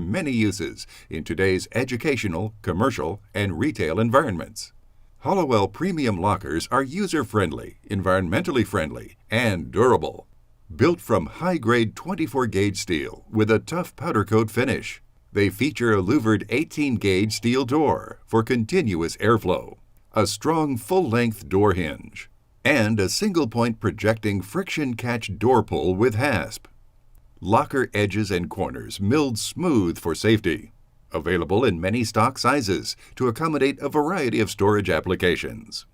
many uses in today's educational, commercial, and retail environments. Hallowell Premium lockers are user-friendly, environmentally friendly, and durable. Built from high-grade 24-gauge steel with a tough powder coat finish, they feature a louvered 18-gauge steel door for continuous airflow, a strong full-length door hinge, and a single-point projecting friction catch door pull with hasp. Locker edges and corners milled smooth for safety. Available in many stock sizes to accommodate a variety of storage applications.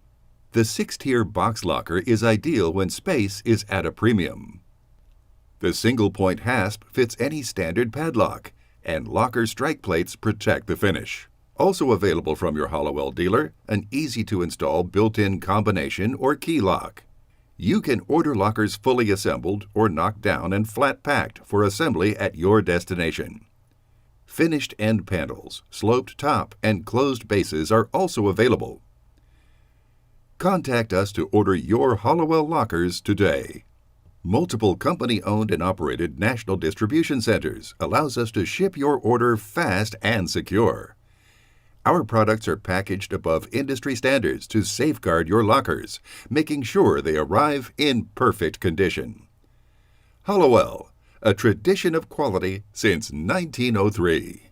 The 6-tier box locker is ideal when space is at a premium. The single-point hasp fits any standard padlock, and locker strike plates protect the finish. Also available from your Hallowell dealer, an easy-to-install built-in combination or key lock. You can order lockers fully assembled or knocked down and flat-packed for assembly at your destination. Finished end panels, sloped top, and closed bases are also available. Contact us to order your Hallowell lockers today. Multiple company-owned and operated national distribution centers allows us to ship your order fast and secure. Our products are packaged above industry standards to safeguard your lockers, making sure they arrive in perfect condition. Hallowell, a tradition of quality since 1903.